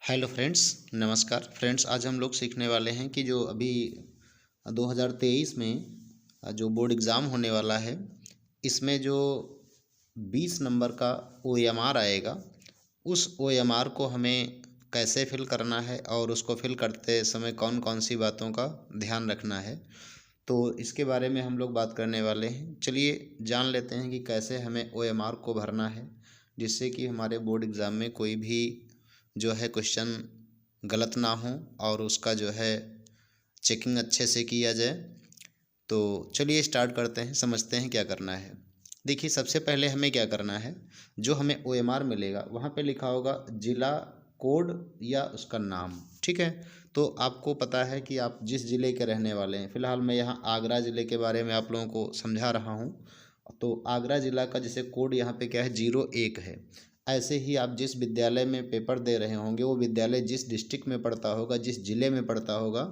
Hello friends, नमस्कार friends. आज हम लोग सीखने वाले हैं कि जो अभी 2023 में जो बोर्ड एग्ज़ाम होने वाला है, इसमें जो 20 नंबर का ओएमआर आएगा, उस ओएमआर को हमें कैसे फिल करना है और उसको फिल करते समय कौन कौन सी बातों का ध्यान रखना है, तो इसके बारे में हम लोग बात करने वाले हैं। चलिए जान लेते हैं कि कैसे हमें ओएमआर को भरना है, जिससे कि हमारे बोर्ड एग्ज़ाम में कोई भी जो है क्वेश्चन गलत ना हो और उसका जो है चेकिंग अच्छे से किया जाए। तो चलिए स्टार्ट करते हैं, समझते हैं क्या करना है। देखिए, सबसे पहले हमें क्या करना है, जो हमें ओएमआर मिलेगा वहाँ पे लिखा होगा जिला कोड या उसका नाम। ठीक है, तो आपको पता है कि आप जिस ज़िले के रहने वाले हैं। फ़िलहाल मैं यहाँ आगरा ज़िले के बारे में आप लोगों को समझा रहा हूँ। तो आगरा ज़िला का जैसे कोड यहाँ पे क्या है, 01 है। ऐसे ही आप जिस विद्यालय में पेपर दे रहे होंगे, वो विद्यालय जिस डिस्ट्रिक्ट में पड़ता होगा, जिस ज़िले में पड़ता होगा,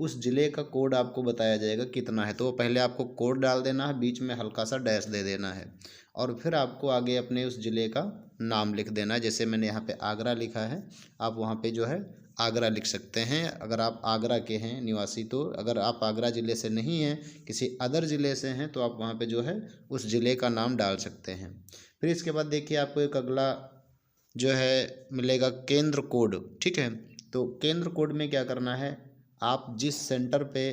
उस ज़िले का कोड आपको बताया जाएगा कितना है। तो पहले आपको कोड डाल देना है, बीच में हल्का सा डैश दे देना है और फिर आपको आगे अपने उस ज़िले का नाम लिख देना है। जैसे मैंने यहाँ पे आगरा लिखा है, आप वहाँ पे जो है आगरा लिख सकते हैं अगर आप आगरा के हैं निवासी। तो अगर आप आगरा ज़िले से नहीं हैं, किसी अदर ज़िले से हैं, तो आप वहाँ पे जो है उस ज़िले का नाम डाल सकते हैं। फिर इसके बाद देखिए, आपको एक अगला जो है मिलेगा केंद्र कोड। ठीक है, तो केंद्र कोड में क्या करना है, आप जिस सेंटर पे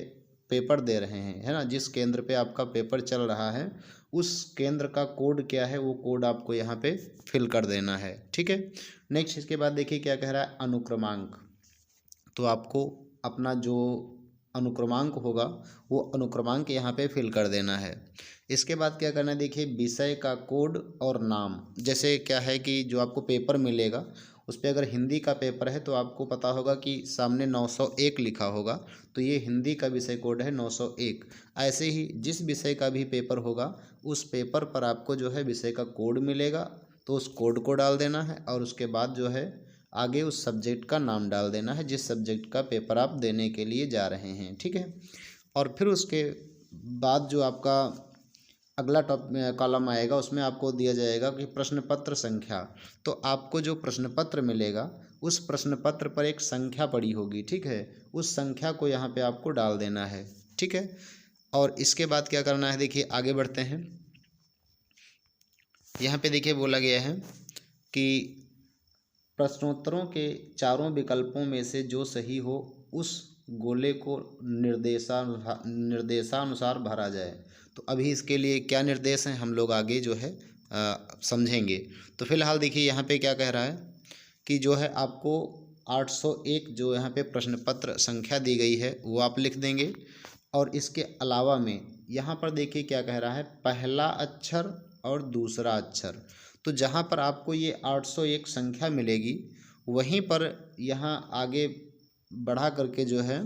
पेपर दे रहे हैं, है ना, जिस केंद्र पे आपका पेपर चल रहा है, उस केंद्र का कोड क्या है, वो कोड आपको यहाँ पे फिल कर देना है। ठीक है, नेक्स्ट इसके बाद देखिए क्या कह रहा है, अनुक्रमांक। तो आपको अपना जो अनुक्रमांक होगा, वो अनुक्रमांक यहाँ पे फिल कर देना है। इसके बाद क्या करना है, देखिए विषय का कोड और नाम। जैसे क्या है कि जो आपको पेपर मिलेगा, उस पर अगर हिंदी का पेपर है तो आपको पता होगा कि सामने 901 लिखा होगा, तो ये हिंदी का विषय कोड है 901। ऐसे ही जिस विषय का भी पेपर होगा, उस पेपर पर आपको जो है विषय का कोड मिलेगा, तो उस कोड को डाल देना है और उसके बाद जो है आगे उस सब्जेक्ट का नाम डाल देना है, जिस सब्जेक्ट का पेपर आप देने के लिए जा रहे हैं। ठीक है, और फिर उसके बाद जो आपका अगला टॉप कॉलम आएगा, उसमें आपको दिया जाएगा कि प्रश्न पत्र संख्या। तो आपको जो प्रश्न पत्र मिलेगा, उस प्रश्न पत्र पर एक संख्या पड़ी होगी। ठीक है, उस संख्या को यहाँ पे आपको डाल देना है। ठीक है, और इसके बाद क्या करना है, देखिए आगे बढ़ते हैं। यहाँ पे देखिए बोला गया है कि प्रश्नोत्तरों के चारों विकल्पों में से जो सही हो, उस गोले को निर्देशानुसार भरा जाए। तो अभी इसके लिए क्या निर्देश हैं, हम लोग आगे जो है समझेंगे। तो फिलहाल देखिए यहाँ पे क्या कह रहा है कि जो है आपको 801 जो यहाँ पे प्रश्न पत्र संख्या दी गई है, वो आप लिख देंगे। और इसके अलावा में यहाँ पर देखिए क्या कह रहा है, पहला अक्षर और दूसरा अक्षर। तो जहाँ पर आपको ये 801 संख्या मिलेगी, वहीं पर यहाँ आगे बढ़ा करके जो है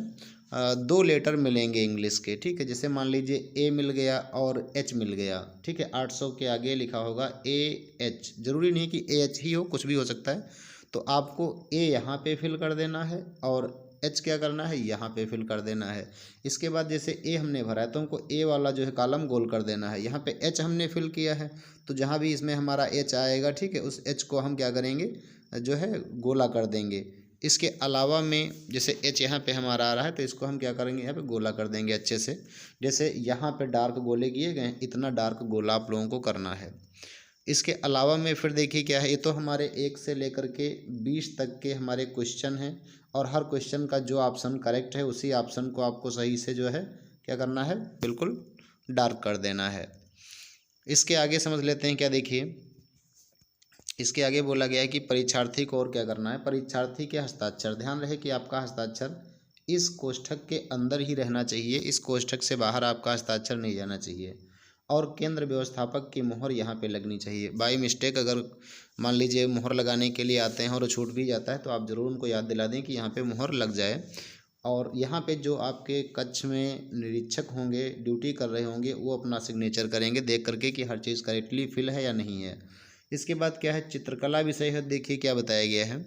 दो लेटर मिलेंगे इंग्लिश के। ठीक है, जैसे मान लीजिए ए मिल गया और एच मिल गया। ठीक है, 800 के आगे लिखा होगा ए एच, ज़रूरी नहीं कि ए एच ही हो, कुछ भी हो सकता है। तो आपको ए यहाँ पे फिल कर देना है और एच क्या करना है, यहाँ पे फिल कर देना है। इसके बाद जैसे ए हमने भरा है, तो हमको ए वाला जो है कॉलम गोल कर देना है। यहाँ पे एच हमने फिल किया है, तो जहाँ भी इसमें हमारा एच आएगा, ठीक है, उस एच को हम क्या करेंगे, जो है गोला कर देंगे। इसके अलावा में जैसे एच यहाँ पे हमारा आ रहा है, तो इसको हम क्या करेंगे, यहाँ पे गोला कर देंगे अच्छे से। जैसे यहाँ पे डार्क गोले किए गए हैं, इतना डार्क गोला आप लोगों को करना है। इसके अलावा में फिर देखिए क्या है, ये तो हमारे 1 से लेकर के 20 तक के हमारे क्वेश्चन हैं, और हर क्वेश्चन का जो ऑप्शन करेक्ट है, उसी ऑप्शन को आपको सही से जो है क्या करना है, बिल्कुल डार्क कर देना है। इसके आगे समझ लेते हैं क्या, देखिए इसके आगे बोला गया है कि परीक्षार्थी को और क्या करना है, परीक्षार्थी के हस्ताक्षर। ध्यान रहे कि आपका हस्ताक्षर इस कोष्ठक के अंदर ही रहना चाहिए, इस कोष्ठक से बाहर आपका हस्ताक्षर नहीं जाना चाहिए। और केंद्र व्यवस्थापक की मोहर यहाँ पे लगनी चाहिए। बाई मिस्टेक अगर मान लीजिए मोहर लगाने के लिए आते हैं और छूट भी जाता है, तो आप ज़रूर उनको याद दिला दें कि यहाँ पे मोहर लग जाए। और यहाँ पे जो आपके कक्ष में निरीक्षक होंगे, ड्यूटी कर रहे होंगे, वो अपना सिग्नेचर करेंगे देख करके कि हर चीज़ करेक्टली फिल है या नहीं है। इसके बाद क्या है, चित्रकला विषय है। देखिए क्या बताया गया है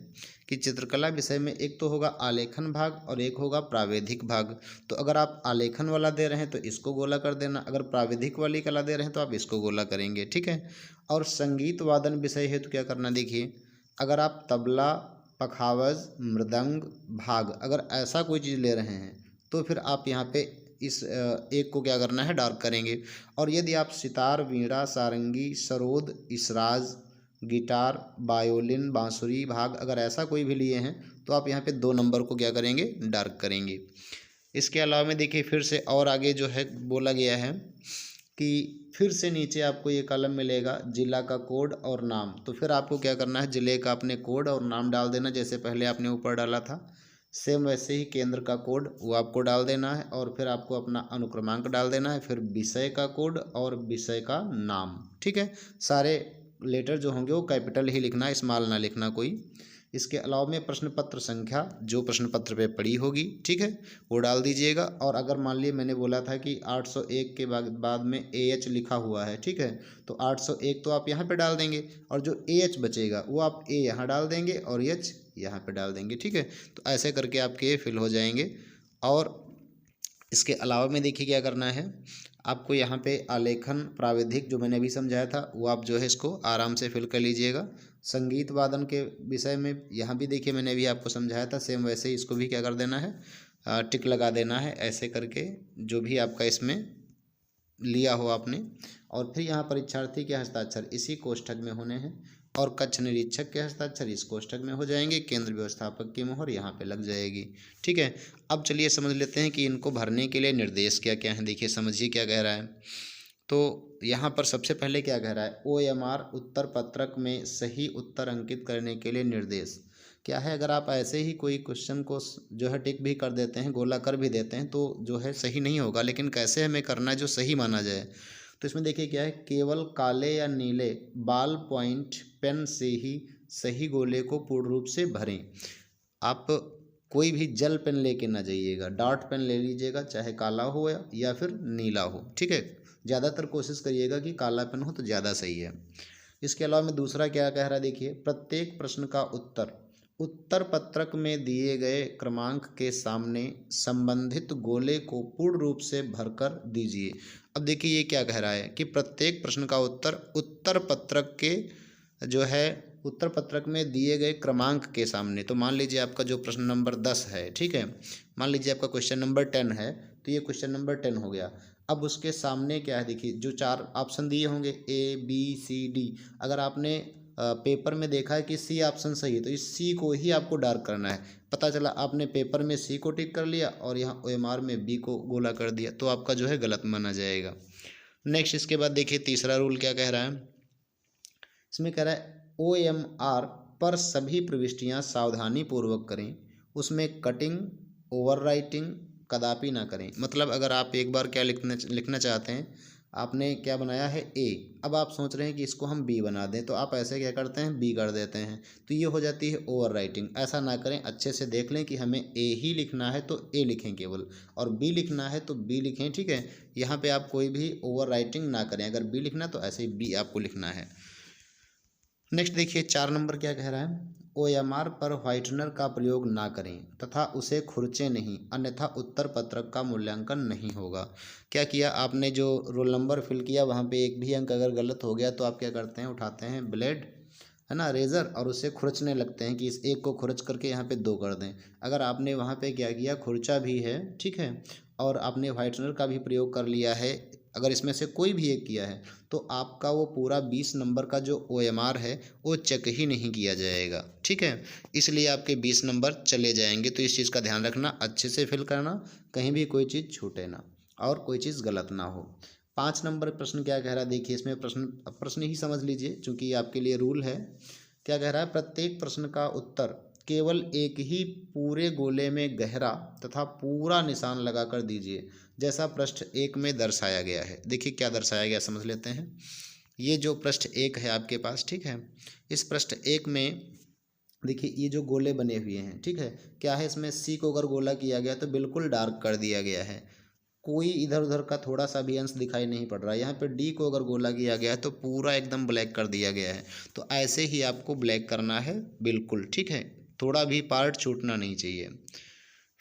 कि चित्रकला विषय में एक तो होगा आलेखन भाग और एक होगा प्राविधिक भाग। तो अगर आप आलेखन वाला दे रहे हैं तो इसको गोला कर देना, अगर प्राविधिक वाली कला दे रहे हैं तो आप इसको गोला करेंगे। ठीक है, और संगीत वादन विषय है तो क्या करना, देखिए अगर आप तबला पखावज, मृदंग, भाग, अगर ऐसा कोई चीज़ ले रहे हैं तो फिर आप यहाँ पे इस एक को क्या करना है, डार्क करेंगे। और यदि आप सितार, वीणा, सारंगी, सरोद, इसराज, गिटार, वायोलिन, बांसुरी, भाग, अगर ऐसा कोई भी लिए हैं तो आप यहाँ पे 2 नंबर को क्या करेंगे, डार्क करेंगे। इसके अलावा में देखिए फिर से और आगे जो है बोला गया है कि फिर से नीचे आपको ये कॉलम मिलेगा जिला का कोड और नाम। तो फिर आपको क्या करना है, जिले का अपने कोड और नाम डाल देना, जैसे पहले आपने ऊपर डाला था सेम वैसे ही केंद्र का कोड वो आपको डाल देना है। और फिर आपको अपना अनुक्रमांक डाल देना है, फिर विषय का कोड और विषय का नाम। ठीक है, सारे लेटर जो होंगे वो कैपिटल ही लिखना, स्मॉल ना लिखना कोई। इसके अलावा में प्रश्न पत्र संख्या जो प्रश्न पत्र पे पड़ी होगी, ठीक है, वो डाल दीजिएगा। और अगर मान लीजिए मैंने बोला था कि 801 के बाद में AH लिखा हुआ है, ठीक है, तो 801 तो आप यहाँ पे डाल देंगे और जो AH बचेगा वो आप A यहाँ डाल देंगे और H यहाँ पे डाल देंगे। ठीक है, तो ऐसे करके आपके फिल हो जाएंगे। और इसके अलावा में देखिए क्या करना है, आपको यहाँ पे आलेखन प्राविधिक जो मैंने अभी समझाया था वो आप जो है इसको आराम से फिल कर लीजिएगा। संगीत वादन के विषय में यहाँ भी देखिए मैंने अभी आपको समझाया था, सेम वैसे ही इसको भी क्या कर देना है, टिक लगा देना है ऐसे करके जो भी आपका इसमें लिया हो आपने। और फिर यहाँ परीक्षार्थी के हस्ताक्षर इसी कोष्ठक में होने हैं और कक्ष निरीक्षक के हस्ताक्षर इस कोष्ठक में हो जाएंगे, केंद्र व्यवस्थापक की मोहर यहाँ पे लग जाएगी। ठीक है, अब चलिए समझ लेते हैं कि इनको भरने के लिए निर्देश क्या क्या हैं। देखिए समझिए क्या कह रहा है। तो यहाँ पर सबसे पहले क्या कह रहा है, OMR उत्तर पत्रक में सही उत्तर अंकित करने के लिए निर्देश क्या है। अगर आप ऐसे ही कोई क्वेश्चन को जो है टिक भी कर देते हैं, गोला कर भी देते हैं तो जो है सही नहीं होगा, लेकिन कैसे हमें करना है जो सही माना जाए। तो इसमें देखिए क्या है, केवल काले या नीले बॉल पॉइंट पेन से ही सही गोले को पूर्ण रूप से भरें। आप कोई भी जेल पेन लेके ना जाइएगा, डॉट पेन ले लीजिएगा, चाहे काला हो या फिर नीला हो। ठीक है, ज़्यादातर कोशिश करिएगा कि काला पेन हो तो ज़्यादा सही है। इसके अलावा में दूसरा क्या कह रहा है, देखिए प्रत्येक प्रश्न का उत्तर पत्रक में दिए गए क्रमांक के सामने संबंधित गोले को पूर्ण रूप से भरकर दीजिए। अब देखिए ये क्या कह रहा है कि प्रत्येक प्रश्न का उत्तर पत्रक के जो है उत्तर पत्रक में दिए गए क्रमांक के सामने। तो मान लीजिए आपका जो प्रश्न नंबर 10 है, ठीक है, मान लीजिए आपका क्वेश्चन नंबर 10 है, तो ये क्वेश्चन नंबर 10 हो गया। अब उसके सामने क्या है, देखिए जो 4 ऑप्शन दिए होंगे ABCD, अगर आपने पेपर में देखा है कि C ऑप्शन सही है तो इस C को ही आपको डार्क करना है। पता चला आपने पेपर में C को टिक कर लिया और यहाँ OMR में B को गोला कर दिया, तो आपका जो है गलत माना जाएगा। नेक्स्ट इसके बाद देखिए तीसरा रूल क्या कह रहा है, इसमें कह रहा है OMR पर सभी प्रविष्टियाँ सावधानी पूर्वक करें, उसमें कटिंग ओवर राइटिंग कदापि ना करें। मतलब अगर आप एक बार क्या लिखना चाहते हैं, आपने क्या बनाया है A, अब आप सोच रहे हैं कि इसको हम B बना दें, तो आप ऐसे क्या करते हैं, B कर देते हैं, तो ये हो जाती है ओवर राइटिंग। ऐसा ना करें, अच्छे से देख लें कि हमें A ही लिखना है तो A लिखें केवल, और B लिखना है तो B लिखें। ठीक है, यहाँ पे आप कोई भी ओवर राइटिंग ना करें, अगर B लिखना तो ऐसे ही B आपको लिखना है। नेक्स्ट देखिए 4 नंबर क्या कह रहा है, OMR पर व्हाइटनर का प्रयोग ना करें तथा उसे खुरचें नहीं, अन्यथा उत्तर पत्रक का मूल्यांकन नहीं होगा। क्या किया आपने, जो रोल नंबर फिल किया वहाँ पे एक भी अंक अगर गलत हो गया तो आप क्या करते हैं, उठाते हैं ब्लेड, है ना, रेज़र, और उसे खुरचने लगते हैं कि इस एक को खुरच करके यहाँ पे 2 कर दें। अगर आपने वहाँ पे क्या किया, खुरचा भी है, ठीक है, और आपने व्हाइटनर का भी प्रयोग कर लिया है, अगर इसमें से कोई भी एक किया है तो आपका वो पूरा 20 नंबर का जो OMR है वो चेक ही नहीं किया जाएगा। ठीक है, इसलिए आपके 20 नंबर चले जाएंगे। तो इस चीज़ का ध्यान रखना, अच्छे से फिल करना, कहीं भी कोई चीज़ छूटे ना और कोई चीज़ गलत ना हो। 5 नंबर प्रश्न क्या कह रहा है, देखिए इसमें प्रश्न ही समझ लीजिए चूँकि आपके लिए रूल है। क्या कह रहा है, प्रत्येक प्रश्न का उत्तर केवल एक ही पूरे गोले में गहरा तथा पूरा निशान लगाकर दीजिए, जैसा पृष्ठ 1 में दर्शाया गया है। देखिए क्या दर्शाया गया समझ लेते हैं। ये जो पृष्ठ 1 है आपके पास, ठीक है, इस पृष्ठ 1 में देखिए ये जो गोले बने हुए हैं, ठीक है, क्या है, इसमें C को अगर गोला किया गया तो बिल्कुल डार्क कर दिया गया है, कोई इधर उधर का थोड़ा सा भी अंश दिखाई नहीं पड़ रहा है। यहाँ पे D को अगर गोला किया गया है तो पूरा एकदम ब्लैक कर दिया गया है। तो ऐसे ही आपको ब्लैक करना है बिल्कुल, ठीक है, थोड़ा भी पार्ट छूटना नहीं चाहिए।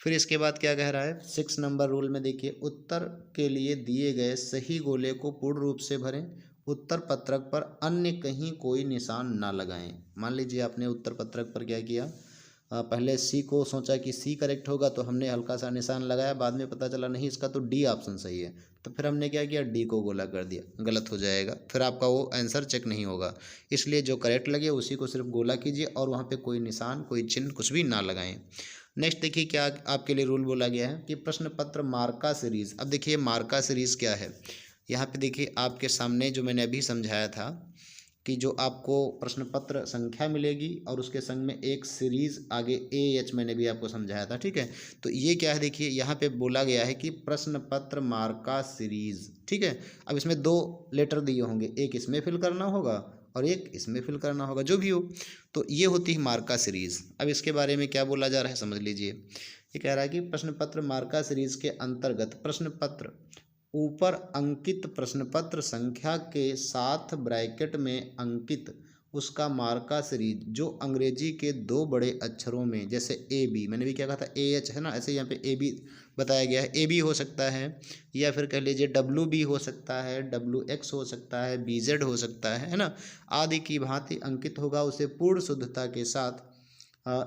फिर इसके बाद क्या कह रहा है, 6 नंबर रूल में देखिए, उत्तर के लिए दिए गए सही गोले को पूर्ण रूप से भरें, उत्तर पत्रक पर अन्य कहीं कोई निशान ना लगाएं। मान लीजिए आपने उत्तर पत्रक पर क्या किया, पहले सी को सोचा कि सी करेक्ट होगा तो हमने हल्का सा निशान लगाया, बाद में पता चला नहीं इसका तो डी ऑप्शन सही है, तो फिर हमने क्या किया, डी को गोला कर दिया, गलत हो जाएगा, फिर आपका वो आंसर चेक नहीं होगा। इसलिए जो करेक्ट लगे उसी को सिर्फ गोला कीजिए और वहाँ पे कोई निशान, कोई चिन्ह, कुछ भी ना लगाएं। नेक्स्ट देखिए क्या आपके लिए रूल बोला गया है कि प्रश्न पत्र मार्का सीरीज। अब देखिए मार्का सीरीज क्या है, यहाँ पे देखिए आपके सामने जो मैंने अभी समझाया था कि जो आपको प्रश्न पत्र संख्या मिलेगी और उसके संग में एक सीरीज आगे AH मैंने भी आपको समझाया था, ठीक है। तो ये क्या है, देखिए यहाँ पे बोला गया है कि प्रश्न पत्र मार्का सीरीज, ठीक है। अब इसमें 2 लेटर दिए होंगे, एक इसमें फिल करना होगा और एक इसमें फिल करना होगा, जो भी हो, तो ये होती है मार्का सीरीज। अब इसके बारे में क्या बोला जा रहा है समझ लीजिए। ये कह रहा है कि प्रश्न पत्र मार्का सीरीज के अंतर्गत प्रश्न पत्र ऊपर अंकित प्रश्न पत्र संख्या के साथ ब्रैकेट में अंकित उसका मार्का सीरीज जो अंग्रेजी के 2 बड़े अक्षरों में, जैसे AB, मैंने भी क्या कहा था AH है ना, ऐसे यहाँ पे AB बताया गया है, AB हो सकता है या फिर कह लीजिए WB हो सकता है, WX हो सकता है, BZ हो सकता है ना, आदि की भांति अंकित होगा, उसे पूर्ण शुद्धता के साथ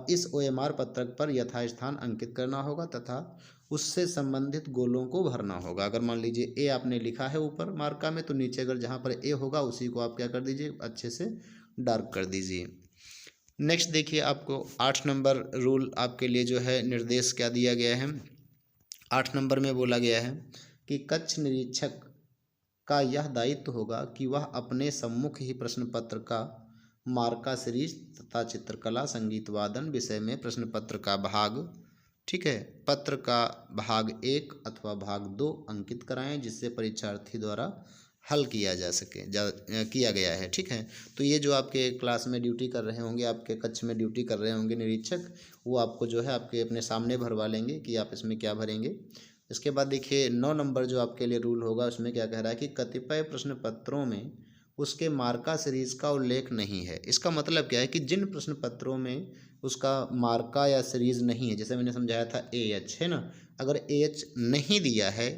इस OMR पत्रक पर यथास्थान अंकित करना होगा तथा उससे संबंधित गोलों को भरना होगा। अगर मान लीजिए ए आपने लिखा है ऊपर मार्का में, तो नीचे अगर जहाँ पर ए होगा उसी को आप क्या कर दीजिए, अच्छे से डार्क कर दीजिए। नेक्स्ट देखिए आपको 8 नंबर रूल आपके लिए जो है निर्देश क्या दिया गया है। 8 नंबर में बोला गया है कि कक्ष निरीक्षक का यह दायित्व होगा कि वह अपने सम्मुख ही प्रश्न पत्र का मार्का सीरीज तथा चित्रकला संगीत वादन विषय में प्रश्न पत्र का भाग, ठीक है, पत्र का भाग 1 अथवा भाग 2 अंकित कराएं जिससे परीक्षार्थी द्वारा हल किया जा सके, किया गया है, ठीक है। तो ये जो आपके क्लास में ड्यूटी कर रहे होंगे, आपके कक्ष में ड्यूटी कर रहे होंगे निरीक्षक, वो आपको जो है आपके अपने सामने भरवा लेंगे कि आप इसमें क्या भरेंगे। इसके बाद देखिए 9 नंबर जो आपके लिए रूल होगा उसमें क्या कह रहा है कि कतिपय प्रश्न पत्रों में उसके मार्का सीरीज का उल्लेख नहीं है। इसका मतलब क्या है कि जिन प्रश्न पत्रों में उसका मार्का या सीरीज नहीं है, जैसे मैंने समझाया था AH है ना, अगर AH नहीं दिया है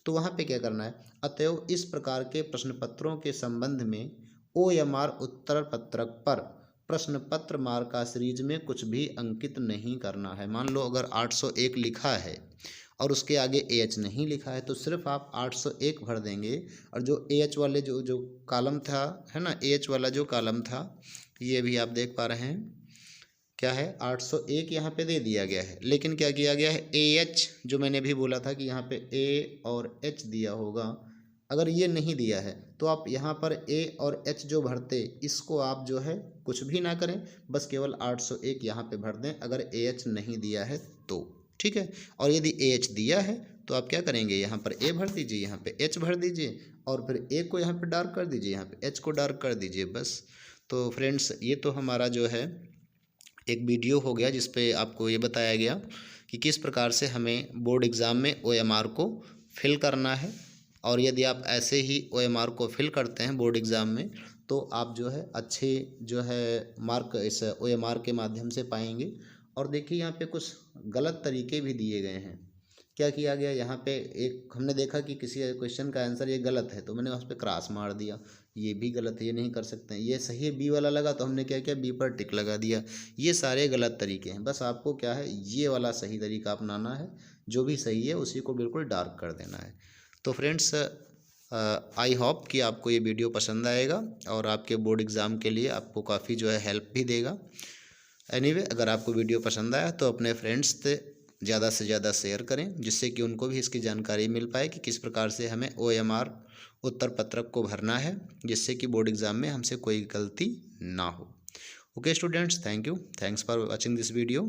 तो वहाँ पे क्या करना है, अतएव इस प्रकार के प्रश्न पत्रों के संबंध में OMR उत्तर पत्रक पर प्रश्न पत्र मार्का सीरीज में कुछ भी अंकित नहीं करना है। मान लो अगर 801 लिखा है और उसके आगे AH नहीं लिखा है तो सिर्फ आप 801 भर देंगे, और जो AH वाले जो कॉलम था है ना, AH वाला जो कॉलम था, ये भी आप देख पा रहे हैं क्या है, 801 यहाँ पे दे दिया गया है, लेकिन क्या किया गया है, AH जो मैंने भी बोला था कि यहाँ पे A और H दिया होगा, अगर ये नहीं दिया है तो आप यहाँ पर A और H जो भरते, इसको आप जो है कुछ भी ना करें, बस केवल 801 यहाँ पे भर दें अगर AH नहीं दिया है तो, ठीक है। और यदि AH दिया है तो आप क्या करेंगे, यहाँ पर A भर दीजिए, यहाँ पे H भर दीजिए और फिर A को यहाँ पे डार्क कर दीजिए, यहाँ पे H को डार्क कर दीजिए, बस। तो फ्रेंड्स ये तो हमारा जो है एक वीडियो हो गया जिस पे आपको ये बताया गया कि किस प्रकार से हमें बोर्ड एग्ज़ाम में OMR को फिल करना है, और यदि आप ऐसे ही OMR को फिल करते हैं बोर्ड एग्ज़ाम में तो आप जो है अच्छे जो है मार्क इस OMR के माध्यम से पाएंगे। और देखिए यहाँ पे कुछ गलत तरीके भी दिए गए हैं। क्या किया गया, यहाँ पे एक हमने देखा कि किसी क्वेश्चन का आंसर ये गलत है तो मैंने उस पर क्रॉस मार दिया, ये भी गलत है, ये नहीं कर सकते हैं। ये सही है B वाला लगा तो हमने क्या किया, B पर टिक लगा दिया। ये सारे गलत तरीके हैं, बस आपको क्या है ये वाला सही तरीका अपनाना है, जो भी सही है उसी को बिल्कुल डार्क कर देना है। तो फ्रेंड्स आई होप कि आपको ये वीडियो पसंद आएगा और आपके बोर्ड एग्ज़ाम के लिए आपको काफ़ी जो है हेल्प भी देगा। एनीवे अगर आपको वीडियो पसंद आया तो अपने फ्रेंड्स से ज़्यादा शेयर करें जिससे कि उनको भी इसकी जानकारी मिल पाए कि किस प्रकार से हमें OMR उत्तर पत्रक को भरना है, जिससे कि बोर्ड एग्ज़ाम में हमसे कोई गलती ना हो। Okay students, thank you, thanks for watching this video.